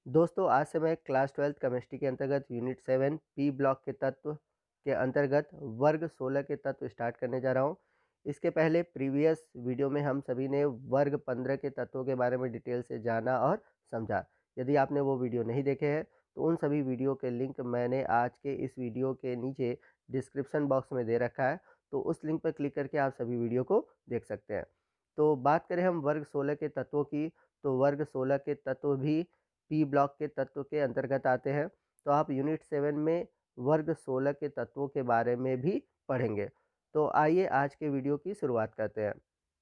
दोस्तों आज से मैं क्लास 12th केमिस्ट्री के अंतर्गत यूनिट 7 पी ब्लॉक के तत्व के अंतर्गत वर्ग 16 के तत्व स्टार्ट करने जा रहा हूं। इसके पहले प्रीवियस वीडियो में हम सभी ने वर्ग 15 के तत्वों के बारे में डिटेल से जाना और समझा। यदि आपने वो वीडियो नहीं देखे हैं तो उन सभी वीडियो के लिंक मैंने आज के इस वीडियो के नीचे डिस्क्रिप्शन बॉक्स में दे रखा है, तो उस लिंक पर क्लिक करके आप सभी वीडियो को देख सकते हैं। तो बात करें हम वर्ग 16 के तत्वों की, तो वर्ग 16 के तत्व भी पी ब्लॉक के तत्व के अंतर्गत आते हैं। तो आप यूनिट 7 में वर्ग 16 के तत्वों के बारे में भी पढ़ेंगे। तो आइए आज के वीडियो की शुरुआत करते हैं।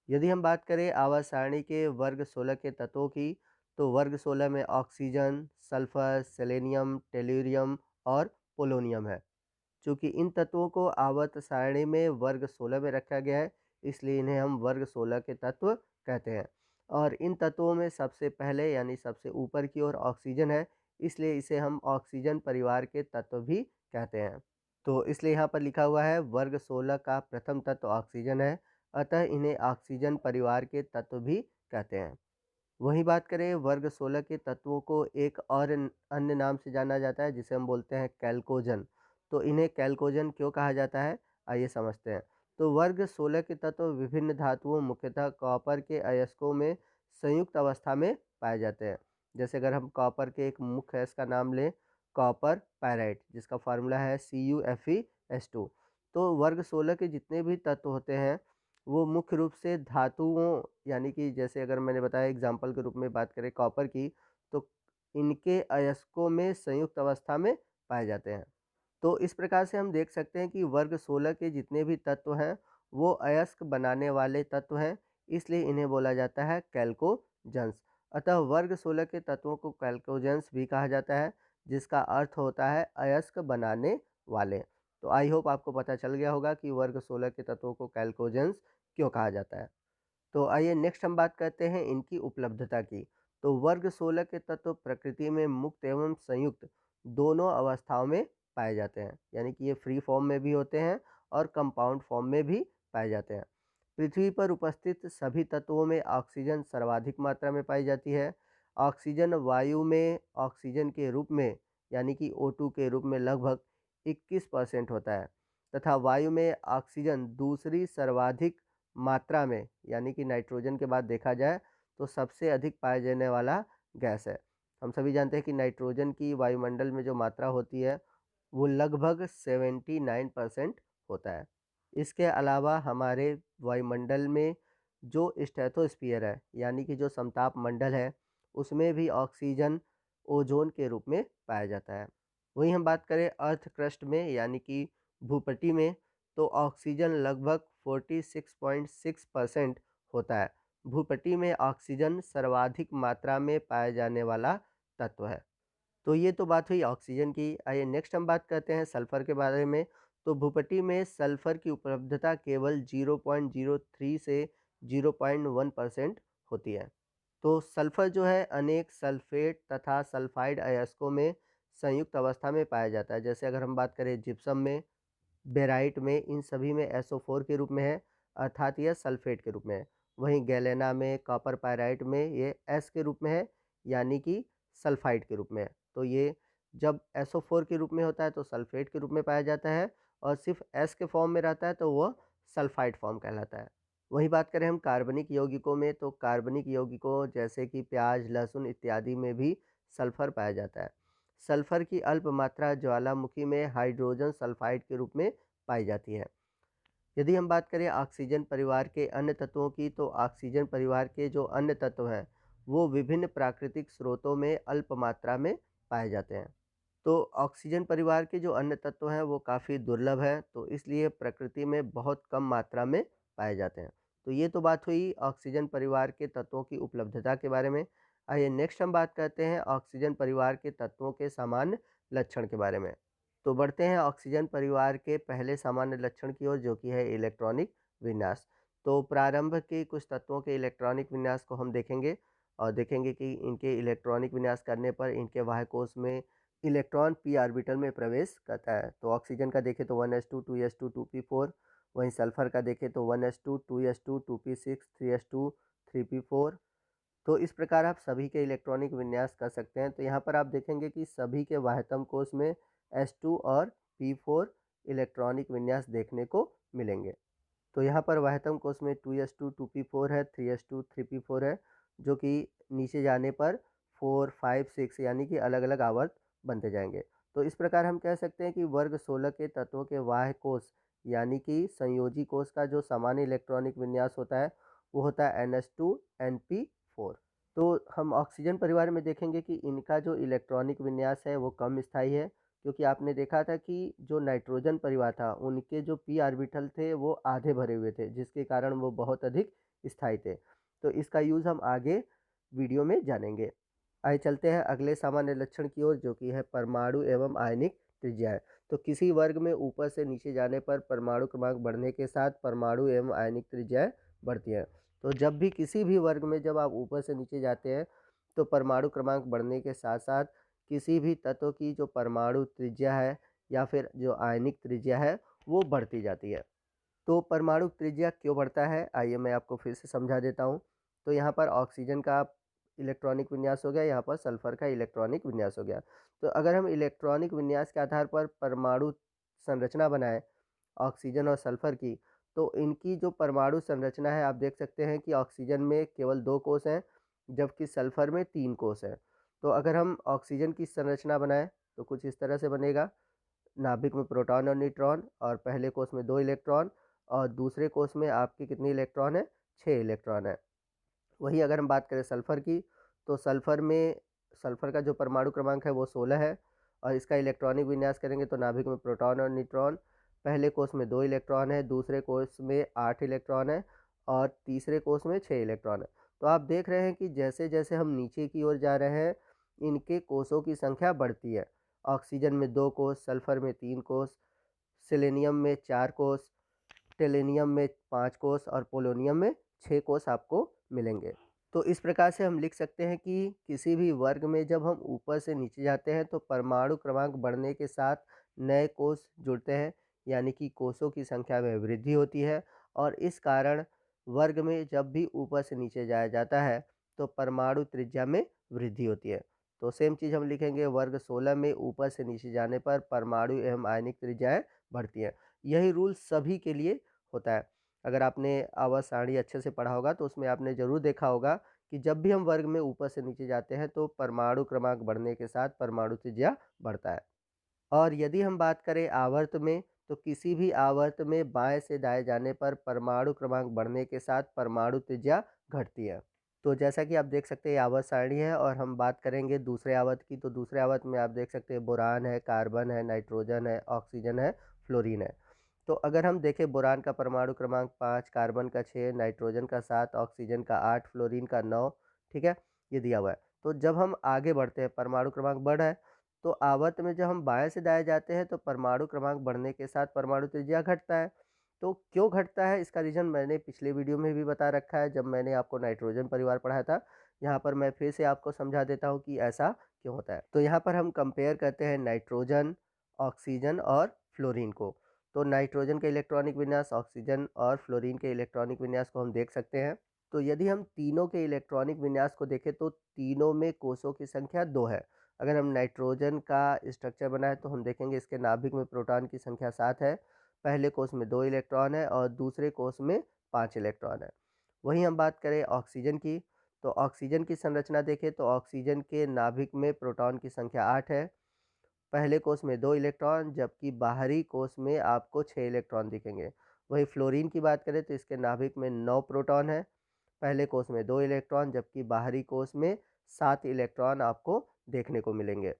यदि हम बात करें आवर्त सारणी के वर्ग 16 के तत्वों की, तो वर्ग 16 में ऑक्सीजन, सल्फर, सेलेनियम, टेल्यूरियम और पोलोनियम है। चूँकि इन तत्वों को आवर्त सारणी में वर्ग 16 में रखा गया है, इसलिए इन्हें हम वर्ग 16 के तत्व कहते हैं। और इन तत्वों में सबसे पहले यानी सबसे ऊपर की ओर ऑक्सीजन है, इसलिए इसे हम ऑक्सीजन परिवार के तत्व भी कहते हैं। तो इसलिए यहाँ पर लिखा हुआ है वर्ग 16 का प्रथम तत्व ऑक्सीजन है, अतः इन्हें ऑक्सीजन परिवार के तत्व भी कहते हैं। वहीं बात करें वर्ग 16 के तत्वों को एक और अन्य नाम से जाना जाता है, जिसे हम बोलते हैं कैल्कोजन। तो इन्हें कैल्कोजन क्यों कहा जाता है, आइए समझते हैं। तो वर्ग 16 के तत्व विभिन्न धातुओं मुख्यतः कॉपर के अयस्कों में संयुक्त अवस्था में पाए जाते हैं। जैसे अगर हम कॉपर के एक मुख्य अयस्क का नाम लें, कॉपर पायराइट, जिसका फार्मूला है CuFeS2। तो वर्ग 16 के जितने भी तत्व होते हैं वो मुख्य रूप से धातुओं, यानी कि जैसे अगर मैंने बताया एग्जाम्पल के रूप में बात करें कॉपर की, तो इनके अयस्कों में संयुक्त अवस्था में पाए जाते हैं। तो इस प्रकार से हम देख सकते हैं कि वर्ग 16 के जितने भी तत्व हैं वो अयस्क बनाने वाले तत्व हैं, इसलिए इन्हें बोला जाता है कैल्कोजेंस। अतः वर्ग 16 के तत्वों को कैल्कोजेंस भी कहा जाता है, जिसका अर्थ होता है अयस्क बनाने वाले। तो आई होप आपको पता चल गया होगा कि वर्ग 16 के तत्वों को कैल्कोजेंस क्यों कहा जाता है। तो आइए नेक्स्ट हम बात करते हैं इनकी उपलब्धता की। तो वर्ग 16 के तत्व प्रकृति में मुक्त एवं संयुक्त दोनों अवस्थाओं में पाए जाते हैं, यानी कि ये फ्री फॉर्म में भी होते हैं और कंपाउंड फॉर्म में भी पाए जाते हैं। पृथ्वी पर उपस्थित सभी तत्वों में ऑक्सीजन सर्वाधिक मात्रा में पाई जाती है। ऑक्सीजन वायु में ऑक्सीजन के रूप में यानी कि O2 के रूप में लगभग 21% होता है, तथा वायु में ऑक्सीजन दूसरी सर्वाधिक मात्रा में यानी कि नाइट्रोजन के बाद देखा जाए तो सबसे अधिक पाए जाने वाला गैस है। हम सभी जानते हैं कि नाइट्रोजन की वायुमंडल में जो मात्रा होती है वो लगभग 79% होता है। इसके अलावा हमारे वायुमंडल में जो स्ट्रेटोस्फीयर है यानी कि जो समताप मंडल है, उसमें भी ऑक्सीजन ओजोन के रूप में पाया जाता है। वहीं हम बात करें अर्थ क्रस्ट में यानी कि भूपट्टी में, तो ऑक्सीजन लगभग 46.6% होता है। भूपट्टी में ऑक्सीजन सर्वाधिक मात्रा में पाया जाने वाला तत्व है। तो ये तो बात हुई ऑक्सीजन की। आइए नेक्स्ट हम बात करते हैं सल्फर के बारे में। तो भूपट्टी में सल्फर की उपलब्धता केवल 0.03 से 0.1% होती है। तो सल्फर जो है अनेक सल्फेट तथा सल्फाइड अयस्कों में संयुक्त अवस्था में पाया जाता है। जैसे अगर हम बात करें जिप्सम में, बेराइट में, इन सभी में SO4 के रूप में है, अर्थात यह सल्फेट के रूप में है। वहीं गैलेना में, कॉपर पायराइट में ये S के रूप में है, यानी कि सल्फाइड के रूप में है। तो ये जब SO4 के रूप में होता है तो सल्फेट के रूप में पाया जाता है, और सिर्फ S के फॉर्म में रहता है तो वह सल्फाइड फॉर्म कहलाता है। वहीं बात करें हम कार्बनिक यौगिकों में, तो कार्बनिक यौगिकों जैसे कि प्याज, लहसुन इत्यादि में भी सल्फर पाया जाता है। सल्फर की अल्प मात्रा ज्वालामुखी में हाइड्रोजन सल्फाइड के रूप में पाई जाती है। यदि हम बात करें ऑक्सीजन परिवार के अन्य तत्वों की, तो ऑक्सीजन परिवार के जो अन्य तत्व हैं वो विभिन्न प्राकृतिक स्रोतों में अल्प मात्रा में पाए जाते हैं। तो ऑक्सीजन परिवार के जो अन्य तत्व हैं वो काफ़ी दुर्लभ हैं, तो इसलिए प्रकृति में बहुत कम मात्रा में पाए जाते हैं। तो ये तो बात हुई ऑक्सीजन परिवार के तत्वों की उपलब्धता के बारे में। आइए नेक्स्ट हम बात करते हैं ऑक्सीजन परिवार के तत्वों के सामान्य लक्षण के बारे में। तो बढ़ते हैं ऑक्सीजन परिवार के पहले सामान्य लक्षण की ओर, जो कि है इलेक्ट्रॉनिक विन्यास। तो प्रारंभ के कुछ तत्वों के इलेक्ट्रॉनिक विन्यास को हम देखेंगे और देखेंगे कि इनके इलेक्ट्रॉनिक विन्यास करने पर इनके बाह्य कोश में इलेक्ट्रॉन p ऑर्बिटल में प्रवेश करता है। तो ऑक्सीजन का देखें तो 1s2 2s2 2p4, वहीं सल्फर का देखें तो 1s2 2s2 2p6 3s2 3p4। तो इस प्रकार आप सभी के इलेक्ट्रॉनिक विन्यास कर सकते हैं। तो यहाँ पर आप देखेंगे कि सभी के वाह्यतम कोष में S2 और P4 इलेक्ट्रॉनिक विन्यास देखने को मिलेंगे। तो यहाँ पर वाह्यतम कोष में 2s2 2p4 है, 3s2 3p4 है, जो कि नीचे जाने पर 4 5 6 यानी कि अलग-अलग आवर्त बनते जाएंगे। तो इस प्रकार हम कह सकते हैं कि वर्ग 16 के तत्वों के बाह्य कोष यानी कि संयोजी कोष का जो सामान्य इलेक्ट्रॉनिक विन्यास होता है वो होता है NH2 NP4। तो हम ऑक्सीजन परिवार में देखेंगे कि इनका जो इलेक्ट्रॉनिक विन्यास है वो कम स्थायी है, क्योंकि आपने देखा था कि जो नाइट्रोजन परिवार था उनके जो p ऑर्बिटल थे वो आधे भरे हुए थे, जिसके कारण वो बहुत अधिक स्थायी थे। तो इसका यूज़ हम आगे वीडियो में जानेंगे। आइए चलते हैं अगले सामान्य लक्षण की ओर, जो कि है परमाणु एवं आयनिक त्रिज्याएं। तो किसी वर्ग में ऊपर से नीचे जाने पर परमाणु क्रमांक बढ़ने के साथ परमाणु एवं आयनिक त्रिज्याएं बढ़ती हैं। तो जब भी किसी भी वर्ग में जब आप ऊपर से नीचे जाते हैं तो परमाणु क्रमांक बढ़ने के साथ साथ किसी भी तत्व की जो परमाणु त्रिज्या है या फिर जो आयनिक त्रिज्या है वो बढ़ती जाती है। तो परमाणु त्रिज्या क्यों बढ़ता है, आइए मैं आपको फिर से समझा देता हूँ। तो यहाँ पर ऑक्सीजन का इलेक्ट्रॉनिक विन्यास हो गया, यहाँ पर सल्फर का इलेक्ट्रॉनिक विन्यास हो गया। तो अगर हम इलेक्ट्रॉनिक विन्यास के आधार पर परमाणु संरचना बनाएं ऑक्सीजन और सल्फर की, तो इनकी जो परमाणु संरचना है आप देख सकते हैं कि ऑक्सीजन में केवल 2 कोष हैं, जबकि सल्फर में 3 कोष हैं। तो अगर हम ऑक्सीजन की संरचना बनाएं तो कुछ इस तरह से बनेगा। नाभिक में प्रोटॉन और न्यूट्रॉन, और पहले कोष में 2 इलेक्ट्रॉन और दूसरे कोष में आपके कितने इलेक्ट्रॉन है, 6 इलेक्ट्रॉन है। वहीं अगर हम बात करें सल्फर की, तो सल्फर का जो परमाणु क्रमांक है वो 16 है, और इसका इलेक्ट्रॉनिक विन्यास करेंगे तो नाभिक में प्रोटॉन और न्यूट्रॉन, पहले कोष में 2 इलेक्ट्रॉन है, दूसरे कोष में 8 इलेक्ट्रॉन है और तीसरे कोष में 6 इलेक्ट्रॉन है। तो आप देख रहे हैं कि जैसे जैसे हम नीचे की ओर जा रहे हैं इनके कोषों की संख्या बढ़ती है। ऑक्सीजन में 2 कोष, सल्फर में 3 कोष, सेलेनियम में 4 कोष, टेलेनियम में 5 कोष और पोलोनियम में 6 कोष आपको मिलेंगे। तो इस प्रकार से हम लिख सकते हैं कि किसी भी वर्ग में जब हम ऊपर से नीचे जाते हैं तो परमाणु क्रमांक बढ़ने के साथ नए कोष जुड़ते हैं, यानी कि कोषों की संख्या में वृद्धि होती है, और इस कारण वर्ग में जब भी ऊपर से नीचे जाया जाता है तो परमाणु त्रिज्या में वृद्धि होती है। तो सेम चीज़ हम लिखेंगे, वर्ग 16 में ऊपर से नीचे जाने पर परमाणु एवं आयनिक त्रिज्याएं बढ़ती हैं। यही रूल सभी के लिए होता है। अगर आपने आवर्त सारणी अच्छे से पढ़ा होगा तो उसमें आपने ज़रूर देखा होगा कि जब भी हम वर्ग में ऊपर से नीचे जाते हैं तो परमाणु क्रमांक बढ़ने के साथ परमाणु त्रिज्या बढ़ता है। और यदि हम बात करें आवर्त में, तो किसी भी आवर्त में बाएं से दाएं जाने पर परमाणु क्रमांक बढ़ने के साथ परमाणु त्रिज्या घटती है। तो जैसा कि आप देख सकते हैं ये आवर्त सारणी है, और हम बात करेंगे दूसरे आवर्त की। तो दूसरे आवर्त में आप देख सकते हैं बोरान है, कार्बन है, नाइट्रोजन है, ऑक्सीजन है, फ्लोरीन है। तो अगर हम देखें बोरान का परमाणु क्रमांक 5, कार्बन का 6, नाइट्रोजन का 7, ऑक्सीजन का 8, फ्लोरीन का 9, ठीक है, ये दिया हुआ है। तो जब हम आगे बढ़ते हैं परमाणु क्रमांक बढ़ है, तो आवर्त में जब हम बाएं से दाएं जाते हैं तो परमाणु क्रमांक बढ़ने के साथ परमाणु त्रिज्या घटता है। तो क्यों घटता है इसका रीज़न मैंने पिछले वीडियो में भी बता रखा है, जब मैंने आपको नाइट्रोजन परिवार पढ़ाया था। यहाँ पर मैं फिर से आपको समझा देता हूँ कि ऐसा क्यों होता है। तो यहाँ पर हम कंपेयर करते हैं नाइट्रोजन, ऑक्सीजन और फ्लोरीन को। तो नाइट्रोजन के इलेक्ट्रॉनिक विन्यास, ऑक्सीजन और फ्लोरीन के इलेक्ट्रॉनिक विन्यास को हम देख सकते हैं। तो यदि हम तीनों के इलेक्ट्रॉनिक विन्यास को देखें तो तीनों में कोषों की संख्या 2 है। अगर हम नाइट्रोजन का स्ट्रक्चर बनाए तो हम देखेंगे इसके नाभिक में प्रोटॉन की संख्या 7 है, पहले कोष में 2 इलेक्ट्रॉन है और दूसरे कोष में 5 इलेक्ट्रॉन है। वहीं हम बात करें ऑक्सीजन की, तो ऑक्सीजन की संरचना देखें तो ऑक्सीजन के नाभिक में प्रोटॉन की संख्या 8 है, पहले कोष में 2 इलेक्ट्रॉन, जबकि बाहरी कोष में आपको 6 इलेक्ट्रॉन दिखेंगे। वहीं फ्लोरीन की बात करें तो इसके नाभिक में 9 प्रोटॉन है, पहले कोष में 2 इलेक्ट्रॉन, जबकि बाहरी कोष में 7 इलेक्ट्रॉन आपको देखने को मिलेंगे।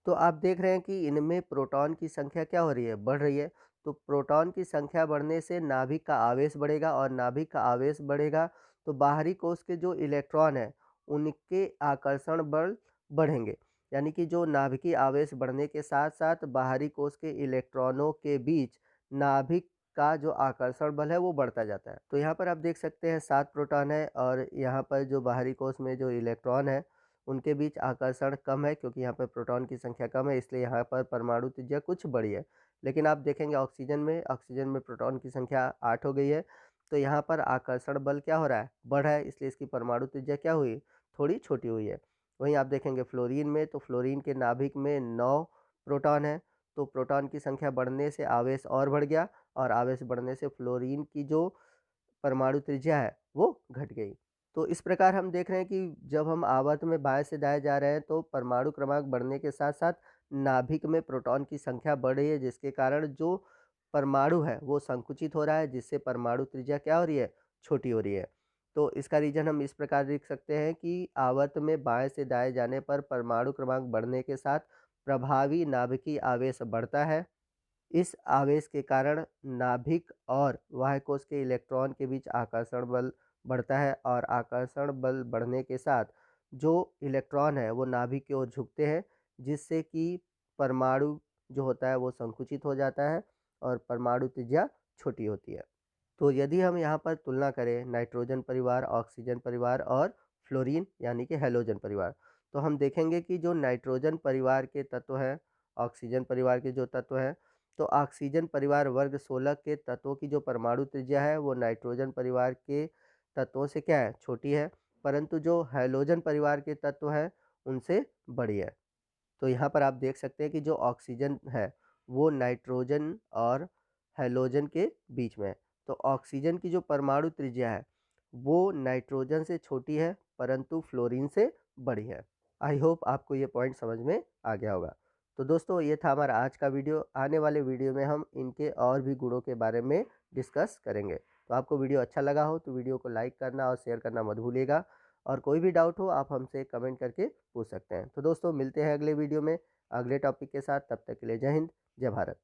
तो आप देख रहे हैं कि इनमें प्रोटॉन की संख्या क्या हो रही है, बढ़ रही है। तो प्रोटॉन की संख्या बढ़ने से नाभिक का आवेश बढ़ेगा, और नाभिक का आवेश बढ़ेगा तो बाहरी कोष के जो इलेक्ट्रॉन है उनके आकर्षण बल बढ़ेंगे। यानी कि जो नाभिकीय आवेश बढ़ने के साथ साथ बाहरी कोष के इलेक्ट्रॉनों के बीच नाभिक का जो आकर्षण बल है वो बढ़ता जाता है। तो यहाँ पर आप देख सकते हैं 7 प्रोटॉन है, और यहाँ पर जो बाहरी कोष में जो इलेक्ट्रॉन है उनके बीच आकर्षण कम है, क्योंकि यहाँ पर प्रोटॉन की संख्या कम है, इसलिए यहाँ पर परमाणु त्रिज्या कुछ बड़ी है। लेकिन आप देखेंगे ऑक्सीजन में प्रोटॉन की संख्या 8 हो गई है, तो यहाँ पर आकर्षण बल क्या हो रहा है, बढ़ रहा है, इसलिए इसकी परमाणु त्रिज्या क्या हुई, थोड़ी छोटी हुई है। वहीं आप देखेंगे फ्लोरीन में, तो फ्लोरीन के नाभिक में 9 प्रोटॉन है, तो प्रोटॉन की संख्या बढ़ने से आवेश और बढ़ गया और आवेश बढ़ने से फ्लोरीन की जो परमाणु त्रिज्या है वो घट गई। तो इस प्रकार हम देख रहे हैं कि जब हम आवर्त में बाएं से दाएं जा रहे हैं तो परमाणु क्रमांक बढ़ने के साथ साथ नाभिक में प्रोटॉन की संख्या बढ़ रही है, जिसके कारण जो परमाणु है वो संकुचित हो रहा है, जिससे परमाणु त्रिज्या क्या हो रही है, छोटी हो रही है। तो इसका रीजन हम इस प्रकार लिख सकते हैं कि आवर्त में बाएं से दाएं जाने पर परमाणु क्रमांक बढ़ने के साथ प्रभावी नाभिकीय आवेश बढ़ता है। इस आवेश के कारण नाभिक और बाह्य कोश के इलेक्ट्रॉन के बीच आकर्षण बल बढ़ता है और आकर्षण बल बढ़ने के साथ जो इलेक्ट्रॉन है वो नाभिक की ओर झुकते हैं, जिससे कि परमाणु जो होता है वो संकुचित हो जाता है और परमाणु त्रिज्या छोटी होती है। तो यदि हम यहाँ पर तुलना करें नाइट्रोजन परिवार, ऑक्सीजन परिवार और फ्लोरीन यानी कि हैलोजन परिवार, तो हम देखेंगे कि जो नाइट्रोजन परिवार के तत्व हैं, ऑक्सीजन परिवार के जो तत्व हैं, तो ऑक्सीजन परिवार वर्ग 16 के तत्वों की जो परमाणु त्रिज्या है वो नाइट्रोजन परिवार के तत्वों से क्या है, छोटी है, परंतु जो हैलोजन परिवार के तत्व हैं उनसे बड़ी है। तो यहाँ पर आप देख सकते हैं कि जो ऑक्सीजन है वो नाइट्रोजन और हैलोजन के बीच में है। तो ऑक्सीजन की जो परमाणु त्रिज्या है वो नाइट्रोजन से छोटी है परंतु फ्लोरीन से बड़ी है। आई होप आपको ये पॉइंट समझ में आ गया होगा। तो दोस्तों ये था हमारा आज का वीडियो। आने वाले वीडियो में हम इनके और भी गुणों के बारे में डिस्कस करेंगे। तो आपको वीडियो अच्छा लगा हो तो वीडियो को लाइक करना और शेयर करना मत भूलिएगा, और कोई भी डाउट हो आप हमसे कमेंट करके पूछ सकते हैं। तो दोस्तों मिलते हैं अगले वीडियो में अगले टॉपिक के साथ। तब तक के लिए जय हिंद, जय भारत।